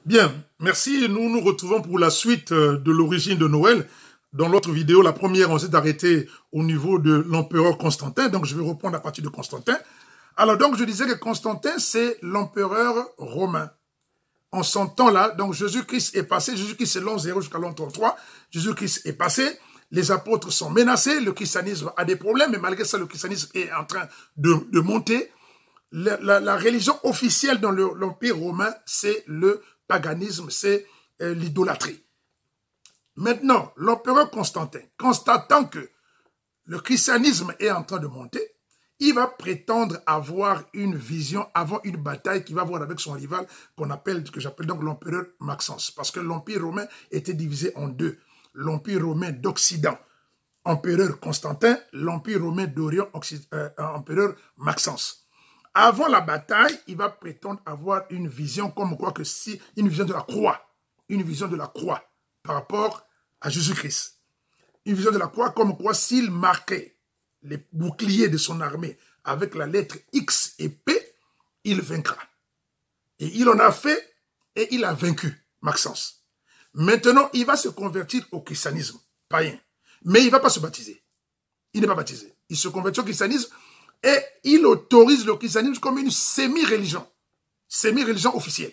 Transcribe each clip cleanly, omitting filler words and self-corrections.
Bien, merci. Nous nous retrouvons pour la suite de l'origine de Noël. Dans l'autre vidéo, la première, on s'est arrêté au niveau de l'empereur Constantin. Donc, je vais reprendre à partir de Constantin. Alors, donc, je disais que Constantin, c'est l'empereur romain. En son temps-là, donc Jésus-Christ est passé. Jésus-Christ, c'est l'an 0 jusqu'à l'an 33. Jésus-Christ est passé. Les apôtres sont menacés. Le christianisme a des problèmes. Mais malgré ça, le christianisme est en train de monter. La religion officielle dans l'Empire romain, c'est le paganisme, c'est l'idolâtrie. Maintenant, l'empereur Constantin, constatant que le christianisme est en train de monter, il va prétendre avoir une vision avant une bataille qu'il va avoir avec son rival que j'appelle donc l'empereur Maxence. Parce que l'Empire romain était divisé en deux. L'Empire romain d'Occident, empereur Constantin, l'Empire romain d'Orient, empereur Maxence. Avant la bataille, il va prétendre avoir une vision comme quoi que si, une vision de la croix par rapport à Jésus-Christ. Une vision de la croix comme quoi s'il marquait les boucliers de son armée avec la lettre X et P, il vaincra. Et il en a fait et il a vaincu Maxence. Maintenant, il va se convertir au christianisme païen. Mais il ne va pas se baptiser. Il n'est pas baptisé. Il se convertit au christianisme et il autorise le christianisme comme une semi-religion officielle.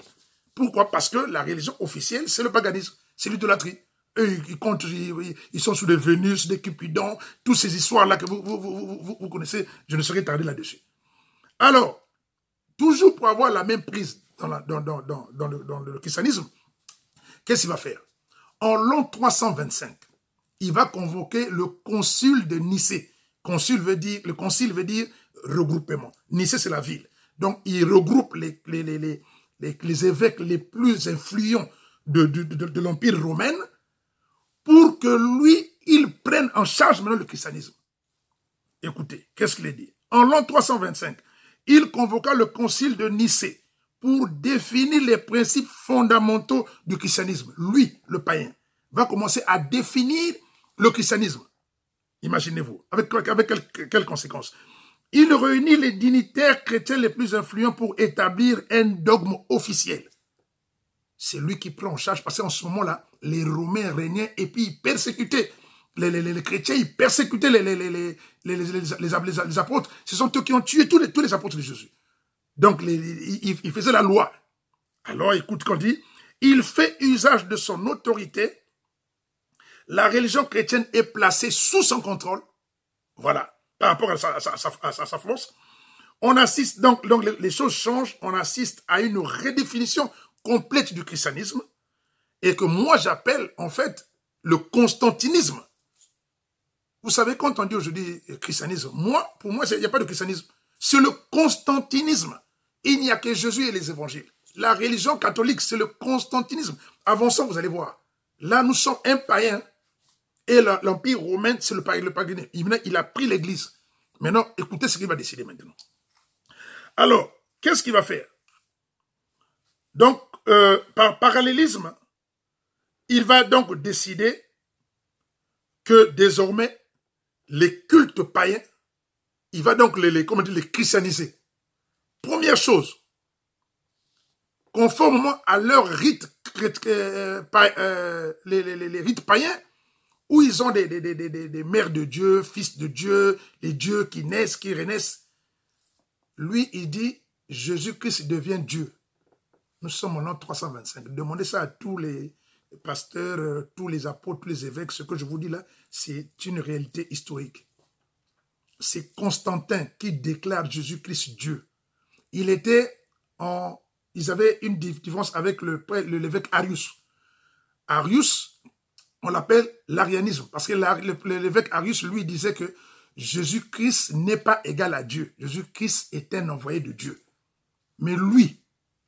Pourquoi? Parce que la religion officielle, c'est le paganisme, c'est l'idolâtrie. Eux, ils sont sous des Vénus, des Cupidons, toutes ces histoires-là que vous connaissez, je ne saurais tarder là-dessus. Alors, toujours pour avoir la même prise dans le christianisme, qu'est-ce qu'il va faire? En l'an 325, il va convoquer le concile de Nicée. Le concile veut dire regroupement. Nicée, c'est la ville. Donc, il regroupe les évêques les plus influents de l'Empire romain pour que lui, il prenne en charge maintenant le christianisme. Écoutez, qu'est-ce qu'il dit? En l'an 325, il convoqua le concile de Nicée pour définir les principes fondamentaux du christianisme. Lui, le païen, va commencer à définir le christianisme. Imaginez-vous, avec quelles conséquences? Il réunit les dignitaires chrétiens les plus influents pour établir un dogme officiel. C'est lui qui prend en charge, parce qu'en ce moment-là, les Romains régnaient et puis ils persécutaient les chrétiens, ils persécutaient les apôtres. Ce sont eux qui ont tué tous les apôtres de Jésus. Donc, il faisait la loi. Alors, écoute qu'on dit, il fait usage de son autorité. La religion chrétienne est placée sous son contrôle. Voilà, par rapport à sa force. On assiste, donc les choses changent. On assiste à une redéfinition complète du christianisme et que moi j'appelle en fait le constantinisme. Vous savez, quand on dit aujourd'hui christianisme, pour moi, il n'y a pas de christianisme. C'est le constantinisme. Il n'y a que Jésus et les évangiles. La religion catholique, c'est le constantinisme. Avançons, vous allez voir. Là, nous sommes un païen. Et l'Empire romain, c'est le paganisme. Il a pris l'église. Maintenant, écoutez ce qu'il va décider maintenant. Alors, qu'est-ce qu'il va faire? Donc, par parallélisme, il va donc décider que désormais, les cultes païens, il va donc les christianiser. Première chose, conformément à leurs rites, les rites païens, où ils ont des mères de Dieu, fils de Dieu, les dieux qui naissent, qui renaissent. Lui, il dit, Jésus-Christ devient Dieu. Nous sommes en l'an 325. Demandez ça à tous les pasteurs, tous les apôtres, tous les évêques. Ce que je vous dis là, c'est une réalité historique. C'est Constantin qui déclare Jésus-Christ Dieu. Ils avaient une différence avec l'évêque Arius. Arius, on l'appelle l'arianisme, parce que l'évêque Arius, lui, disait que Jésus-Christ n'est pas égal à Dieu. Jésus-Christ est un envoyé de Dieu. Mais lui,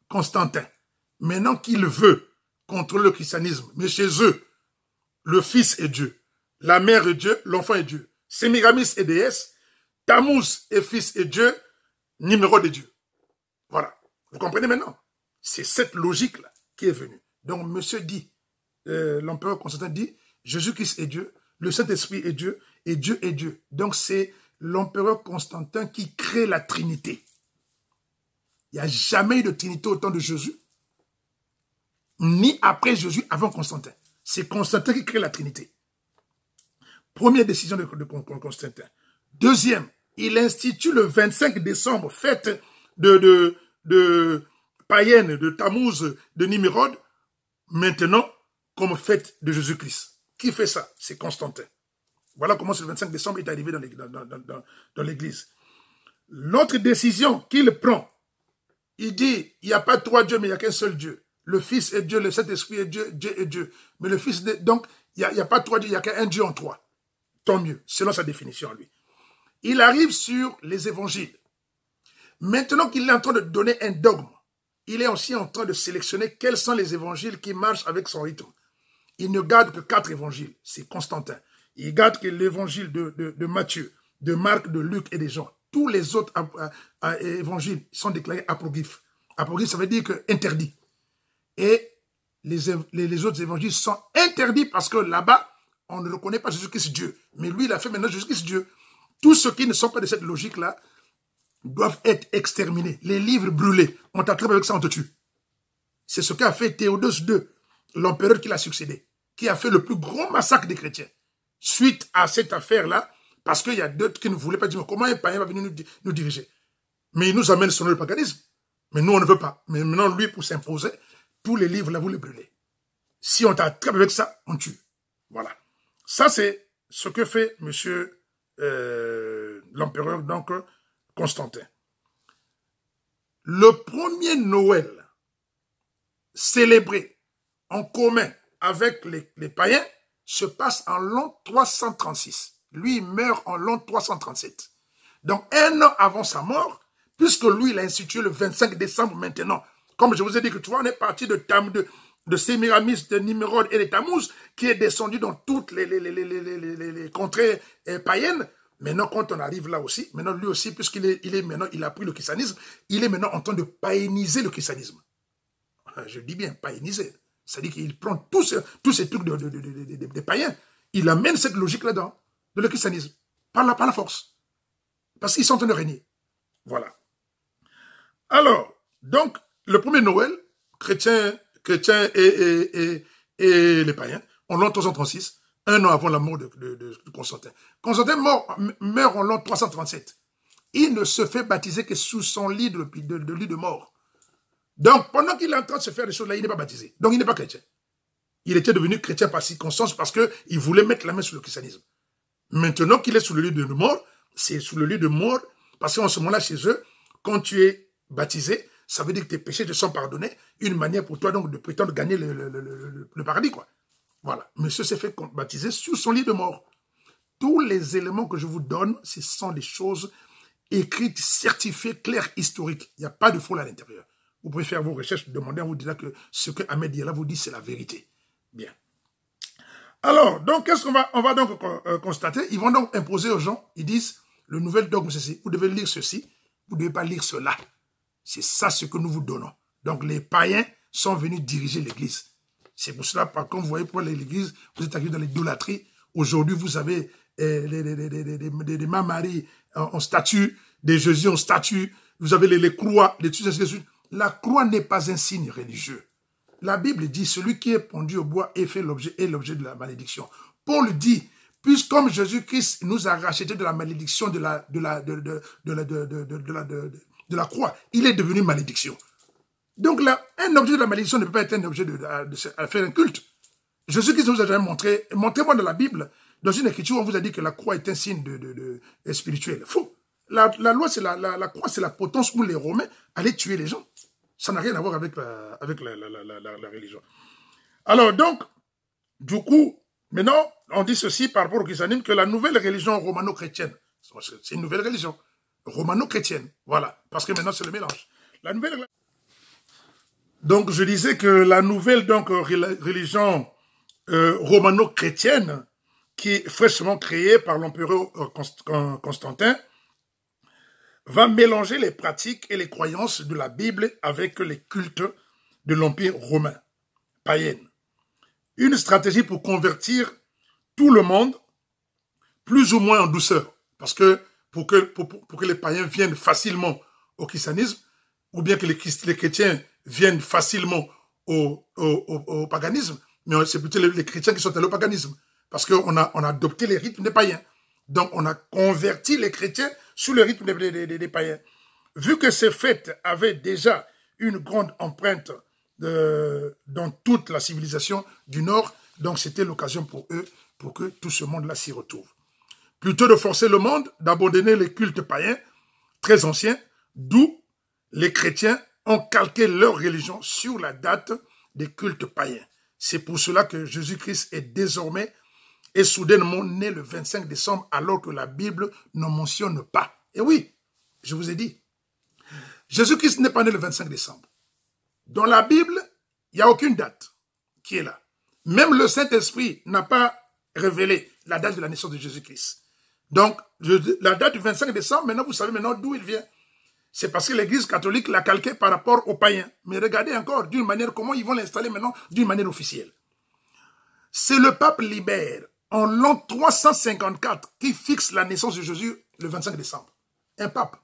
Constantin, maintenant qu'il veut contrôler le christianisme, mais chez eux, le Fils est Dieu, la mère est Dieu, l'enfant est Dieu. Sémiramis est déesse, Tammuz est fils et Dieu, numéro de Dieu. Voilà. Vous comprenez maintenant? C'est cette logique-là qui est venue. Donc, monsieur dit, l'empereur Constantin dit, Jésus-Christ est Dieu, le Saint-Esprit est Dieu, et Dieu est Dieu. Donc, c'est l'empereur Constantin qui crée la Trinité. Il n'y a jamais eu de Trinité au temps de Jésus. ni après Jésus, avant Constantin. C'est Constantin qui crée la Trinité. Première décision de Constantin. Deuxième, il institue le 25 décembre, fête de païenne, de Tammuz, de Nimrod, maintenant comme fête de Jésus-Christ. Qui fait ça? C'est Constantin. Voilà comment ce 25 décembre est arrivé dans l'Église. L'autre décision qu'il prend, il dit, il n'y a pas trois dieux, mais il n'y a qu'un seul Dieu. Le Fils est Dieu, le Saint-Esprit est Dieu, Dieu est Dieu. Mais le Fils, donc, il n'y a pas trois dieux, il n'y a qu'un Dieu en trois. Tant mieux, selon sa définition, lui. Il arrive sur les évangiles. Maintenant qu'il est en train de donner un dogme, il est aussi en train de sélectionner quels sont les évangiles qui marchent avec son rythme. Il ne garde que 4 évangiles, c'est Constantin. Il garde que l'évangile de Matthieu, de Marc, de Luc et de Jean. Tous les autres évangiles sont déclarés apocryphes. Apocryphes, ça veut dire que interdit. Et les autres évangiles sont interdits parce que là-bas, on ne reconnaît pas Jésus-Christ Dieu. Mais lui, il a fait maintenant Jésus-Christ Dieu. Tous ceux qui ne sont pas de cette logique-là doivent être exterminés. Les livres brûlés. On t'attrape avec ça, on te tue. C'est ce qu'a fait Théodose II, l'empereur qui l'a succédé, qui a fait le plus gros massacre des chrétiens. Suite à cette affaire-là, parce qu'il y a d'autres qui ne voulaient pas dire comment un païen va venir nous diriger. Mais il nous amène sur le paganisme. Mais nous, on ne veut pas. Mais maintenant, lui, pour s'imposer, tous les livres, là, vous les brûlez. Si on t'attrape avec ça, on tue. Voilà. Ça, c'est ce que fait monsieur l'empereur, donc, Constantin. Le premier Noël célébré en commun avec les païens se passe en l'an 336. Lui, il meurt en l'an 337. Donc, un an avant sa mort, puisque lui, il a institué le 25 décembre maintenant. Comme je vous ai dit que tu vois, on est parti de Sémiramis, de Nimrod et de Tammuz, qui est descendu dans toutes les contrées païennes. Maintenant, quand on arrive là aussi, maintenant lui aussi, il a pris le christianisme, il est maintenant en train de païniser le christianisme. Je dis bien païniser. C'est-à-dire qu'il prend tous ces trucs des païens, il amène cette logique là-dedans, de le christianisme, par la force. Parce qu'ils sont en train de régner. Voilà. Alors, donc, le premier Noël, chrétien et les païens, en l'an 336, un an avant la mort de Constantin. Constantin meurt en l'an 337. Il ne se fait baptiser que sous son lit de mort. Donc, pendant qu'il est en train de se faire des choses là, il n'est pas baptisé. Donc, il n'est pas chrétien. Il était devenu chrétien par circonstance parce qu'il voulait mettre la main sur le christianisme. Maintenant qu'il est sous le lit de mort, c'est sous le lit de mort, parce qu'en ce moment-là, chez eux, quand tu es baptisé, ça veut dire que tes péchés te sont pardonnés. Une manière pour toi, donc, de prétendre gagner le paradis, quoi. Voilà. Monsieur s'est fait baptiser sous son lit de mort. Tous les éléments que je vous donne, ce sont des choses écrites, certifiées, claires, historiques. Il n'y a pas de faux à l'intérieur. Vous pouvez faire vos recherches, demander, on vous dira que ce que Ahmed Diallo vous dit, c'est la vérité. Bien. Alors, donc, qu'est-ce on va donc constater? Ils vont donc imposer aux gens, ils disent, le nouvel dogme, c'est ceci, vous devez lire ceci, vous ne devez pas lire cela. C'est ça ce que nous vous donnons. Donc, les païens sont venus diriger l'Église. C'est pour cela, par contre, vous voyez, pour l'Église, vous êtes arrivé dans l'idolâtrie. Aujourd'hui, vous avez des Marie en statue, des Jésus en statue, vous avez les croix, les trucs, ainsi de suite. La croix n'est pas un signe religieux. La Bible dit, celui qui est pendu au bois est l'objet de la malédiction. Paul dit, puisque comme Jésus-Christ nous a racheté de la malédiction de la croix, il est devenu malédiction. Donc là, un objet de la malédiction ne peut pas être un objet de faire un culte. Jésus-Christ nous a jamais montré, montrez-moi dans la Bible, dans une écriture, on vous a dit que la croix est un signe spirituel. Faux. La loi, c'est la croix, c'est la potence où les Romains allaient tuer les gens. Ça n'a rien à voir avec la religion. Alors donc, du coup, maintenant, on dit ceci par rapport au christianisme, que la nouvelle religion romano-chrétienne, c'est une nouvelle religion, romano-chrétienne, voilà, parce que maintenant c'est le mélange. Donc je disais que la nouvelle religion romano-chrétienne, qui est fraîchement créée par l'empereur Constantin, va mélanger les pratiques et les croyances de la Bible avec les cultes de l'Empire romain, païenne. Une stratégie pour convertir tout le monde, plus ou moins en douceur. Parce que pour que les païens viennent facilement au christianisme, ou bien que les chrétiens viennent facilement au paganisme, mais c'est plutôt les chrétiens qui sont allés au paganisme, parce qu'on a adopté les rythmes des païens. Donc, on a converti les chrétiens sous le rythme des païens. Vu que ces fêtes avaient déjà une grande empreinte dans toute la civilisation du Nord, donc c'était l'occasion pour eux, pour que tout ce monde-là s'y retrouve. Plutôt de forcer le monde d'abandonner les cultes païens très anciens, d'où les chrétiens ont calqué leur religion sur la date des cultes païens. C'est pour cela que Jésus-Christ est désormais et soudainement né le 25 décembre alors que la Bible ne mentionne pas. Et oui, je vous ai dit, Jésus-Christ n'est pas né le 25 décembre. Dans la Bible, il n'y a aucune date qui est là. Même le Saint-Esprit n'a pas révélé la date de la naissance de Jésus-Christ. Donc, la date du 25 décembre, maintenant, vous savez maintenant d'où il vient. C'est parce que l'Église catholique l'a calqué par rapport aux païens. Mais regardez encore d'une manière, comment ils vont l'installer maintenant d'une manière officielle. C'est le pape Libère, en l'an 354, qui fixe la naissance de Jésus le 25 décembre. Un pape,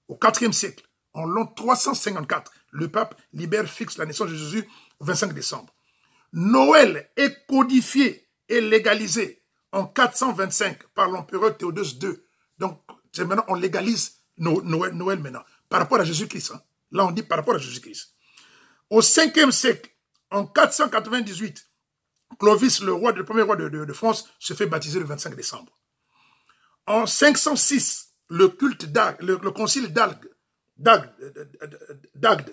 au IVe siècle, en l'an 354, le pape Libère fixe la naissance de Jésus le 25 décembre. Noël est codifié et légalisé en 425 par l'empereur Théodose II. Donc, maintenant, on légalise Noël maintenant, par rapport à Jésus-Christ. Hein. Là, on dit par rapport à Jésus-Christ. Au 5e siècle, en 498, Clovis, le premier roi de France, se fait baptiser le 25 décembre. En 506, le culte d'Agde, le concile d'Agde,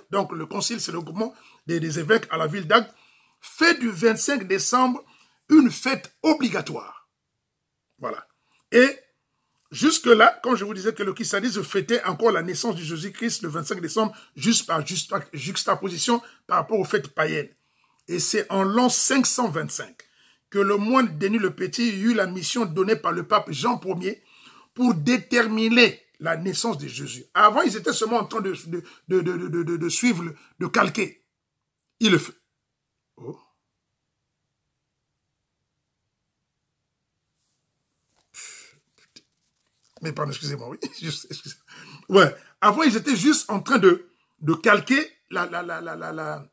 donc le concile, c'est le groupement des évêques à la ville d'Agde, fait du 25 décembre une fête obligatoire. Voilà. Et jusque-là, comme je vous disais que le christianisme fêtait encore la naissance de Jésus-Christ le 25 décembre, juste par juxtaposition par rapport aux fêtes païennes. Et c'est en l'an 525 que le moine Denis le Petit eut la mission donnée par le pape Jean Ier pour déterminer la naissance de Jésus. Avant, ils étaient seulement en train de suivre, de calquer. Il le fait. Oh. Mais pardon, excusez-moi, oui. Ouais. Avant, ils étaient juste en train de calquer la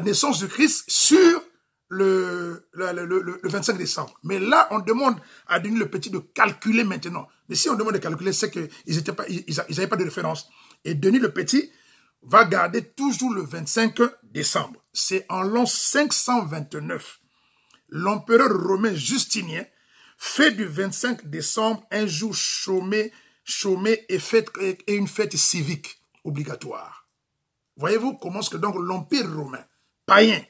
naissance de Christ sur le 25 décembre. Mais là, on demande à Denis le Petit de calculer maintenant. Mais si on demande de calculer, c'est qu'ils n'avaient pas de référence. Et Denis le Petit va garder toujours le 25 décembre. C'est en l'an 529. L'empereur romain Justinien fait du 25 décembre un jour chômé et une fête civique obligatoire. Voyez-vous comment est-ce que donc l'Empire romain païen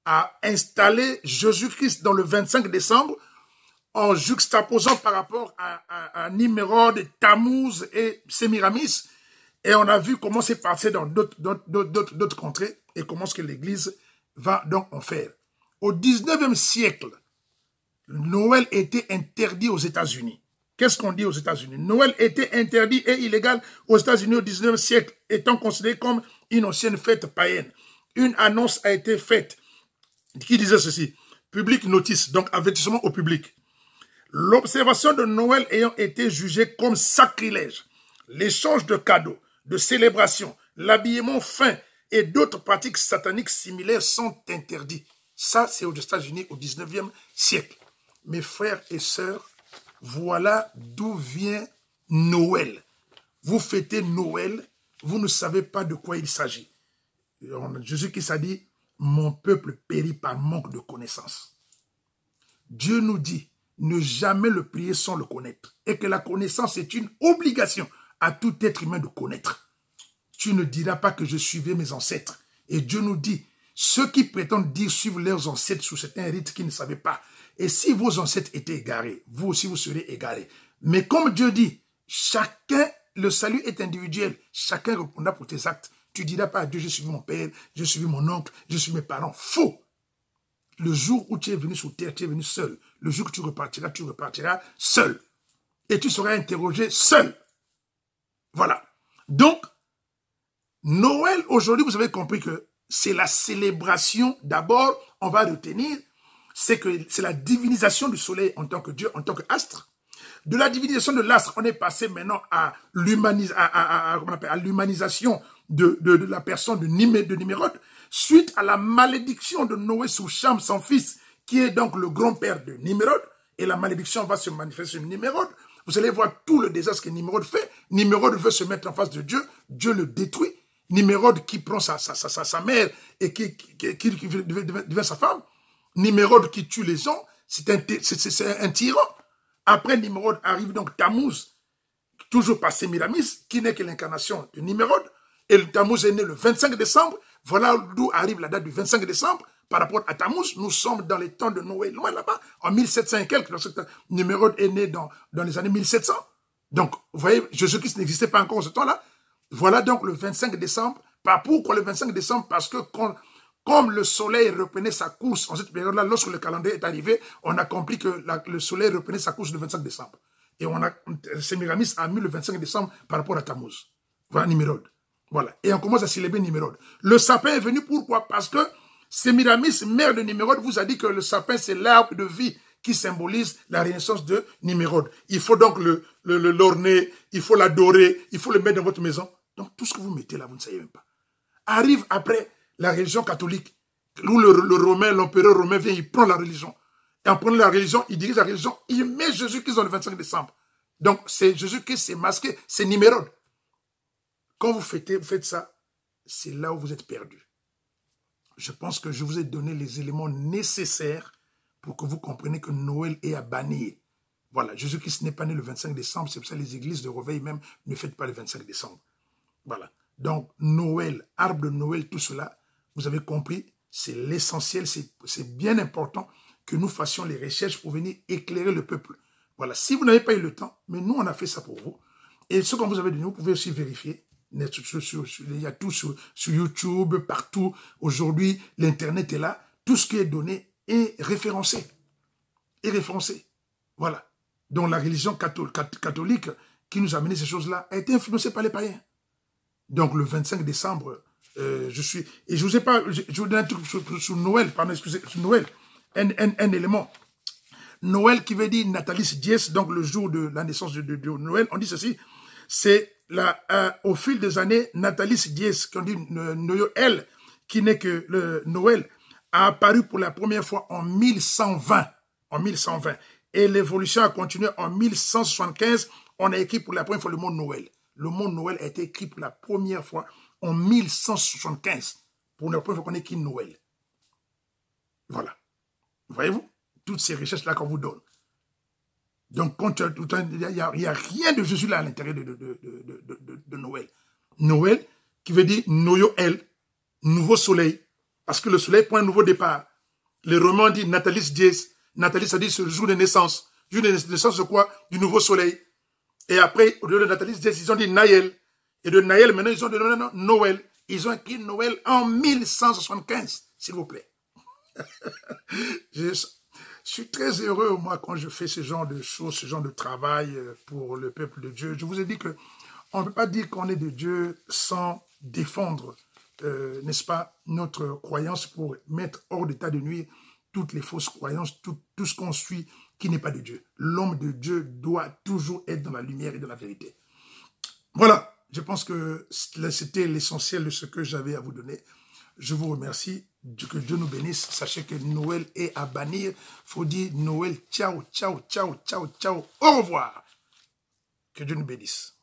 a installé Jésus-Christ dans le 25 décembre en juxtaposant par rapport à Nimérode, Tammuz et Sémiramis. Et on a vu comment c'est passé dans d'autres contrées et comment est-ce que l'Église va donc en faire. Au 19e siècle, Noël était interdit aux États-Unis. Qu'est-ce qu'on dit aux États-Unis? Noël était interdit et illégal aux États-Unis au 19e siècle, étant considéré comme une ancienne fête païenne. Une annonce a été faite qui disait ceci: public notice, donc avertissement au public. L'observation de Noël ayant été jugée comme sacrilège, l'échange de cadeaux, de célébrations, l'habillement fin et d'autres pratiques sataniques similaires sont interdits. Ça, c'est aux États-Unis au 19e siècle. Mes frères et sœurs, voilà d'où vient Noël. Vous fêtez Noël, vous ne savez pas de quoi il s'agit. Jésus-Christ a dit, mon peuple périt par manque de connaissance. Dieu nous dit, ne jamais le prier sans le connaître. Et que la connaissance est une obligation à tout être humain de connaître. Tu ne diras pas que je suivais mes ancêtres. Et Dieu nous dit, ceux qui prétendent dire suivre leurs ancêtres sous certains rites qu'ils ne savaient pas. Et si vos ancêtres étaient égarés, vous aussi vous serez égarés. Mais comme Dieu dit, chacun, le salut est individuel. Chacun répondra pour tes actes. Tu ne diras pas à Dieu, j'ai suivi mon père, j'ai suivi mon oncle, j'ai suivi mes parents. Faux. Le jour où tu es venu sur terre, tu es venu seul. Le jour que tu repartiras seul. Et tu seras interrogé seul. Voilà. Donc, Noël, aujourd'hui, vous avez compris que c'est la célébration. D'abord, on va retenir, c'est la divinisation du soleil en tant que Dieu, en tant qu'astre. De la divinisation de l'astre, on est passé maintenant à l'humanisation de la personne de Nimérode. suite à la malédiction de Noé sur Cham, son fils, qui est donc le grand-père de Nimrod, et la malédiction va se manifester sur Nimrod. Vous allez voir tout le désastre que Nimrod fait. Nimrod veut se mettre en face de Dieu. Dieu le détruit. Nimrod qui prend sa mère et qui devient sa femme. Nimrod qui tue les gens. C'est un tyran. Après Nimrod arrive donc Tammuz, toujours par Sémiramis, qui n'est que l'incarnation de Nimrod. Et le Tammuz est né le 25 décembre. Voilà d'où arrive la date du 25 décembre. Par rapport à Tammuz, nous sommes dans les temps de Noé, loin là-bas, en 1700 et quelques, lorsque Nimrod est né dans les années 1700. Donc, vous voyez, Jésus-Christ n'existait pas encore en ce temps-là. Voilà donc le 25 décembre. Pourquoi le 25 décembre? Parce que comme le soleil reprenait sa course en cette période-là, lorsque le calendrier est arrivé, on a compris que le soleil reprenait sa course le 25 décembre. Et Sémiramis a mis le 25 décembre par rapport à Tammuz. Voilà Nimrod. Voilà. Et on commence à célébrer Nimrod. Le sapin est venu pourquoi? Parce que Sémiramis, mère de Nimrod, vous a dit que le sapin, c'est l'arbre de vie qui symbolise la renaissance de Nimrod. Il faut donc l'orner, il faut l'adorer, il faut le mettre dans votre maison. Donc tout ce que vous mettez là, vous ne savez même pas. Arrive après la religion catholique, où l'empereur romain vient, il prend la religion. Et en prenant la religion, il dirige la religion, il met Jésus-Christ dans le 25 décembre. Donc c'est Jésus-Christ, c'est masqué, c'est Nimrod. Quand vous faites ça, c'est là où vous êtes perdu. Je pense que je vous ai donné les éléments nécessaires pour que vous compreniez que Noël est à bannir. Voilà, Jésus-Christ n'est pas né le 25 décembre, c'est pour ça que les églises de réveil même ne fêtent pas le 25 décembre. Voilà, donc Noël, arbre de Noël, tout cela, vous avez compris, c'est l'essentiel, c'est bien important que nous fassions les recherches pour venir éclairer le peuple. Voilà, si vous n'avez pas eu le temps, mais nous on a fait ça pour vous. Et ce qu'on vous avait donné, vous pouvez aussi vérifier. Il y a tout sur YouTube, partout. Aujourd'hui, l'Internet est là. Tout ce qui est donné est référencé. Voilà. Donc la religion catholique qui nous a amené ces choses-là a été influencée par les païens. Donc le 25 décembre, et je vous ai pas, je vous donne un truc sur Noël, pardon, excusez, sur Noël, un élément. Noël qui veut dire Natalis Dies, donc le jour de la naissance de Noël, on dit ceci, c'est au fil des années, Natalis Dies, qu'on dit Noël, qui n'est que le Noël, a apparu pour la première fois en 1120. Et l'évolution a continué en 1175. On a écrit pour la première fois le mot Noël. Le mot Noël a été écrit pour la première fois en 1175. Pour la première fois qu'on écrit Noël. Voilà. Voyez-vous? Toutes ces richesses-là qu'on vous donne. Donc, il n'y a rien de Jésus là à l'intérieur de Noël. Noël, qui veut dire Noyoel, nouveau soleil. Parce que le soleil prend un nouveau départ. Les Romains disent Natalis Dies. Natalis, ça dit ce jour de naissance. Jour de naissance de quoi? Du nouveau soleil. Et après, au lieu de Natalis Dies, ils ont dit Naël. Et de Naël, maintenant, ils ont dit Noël. Ils ont écrit Noël en 1175, s'il vous plaît. Je suis très heureux, moi, quand je fais ce genre de choses, ce genre de travail pour le peuple de Dieu. Je vous ai dit que on ne peut pas dire qu'on est de Dieu sans défendre, n'est-ce pas, notre croyance pour mettre hors d'état de nuire toutes les fausses croyances, tout ce qu'on suit qui n'est pas de Dieu. L'homme de Dieu doit toujours être dans la lumière et dans la vérité. Voilà, je pense que c'était l'essentiel de ce que j'avais à vous donner. Je vous remercie, que Dieu nous bénisse. Sachez que Noël est à bannir. Il faut dire Noël, ciao, ciao, ciao, ciao, ciao, au revoir. Que Dieu nous bénisse.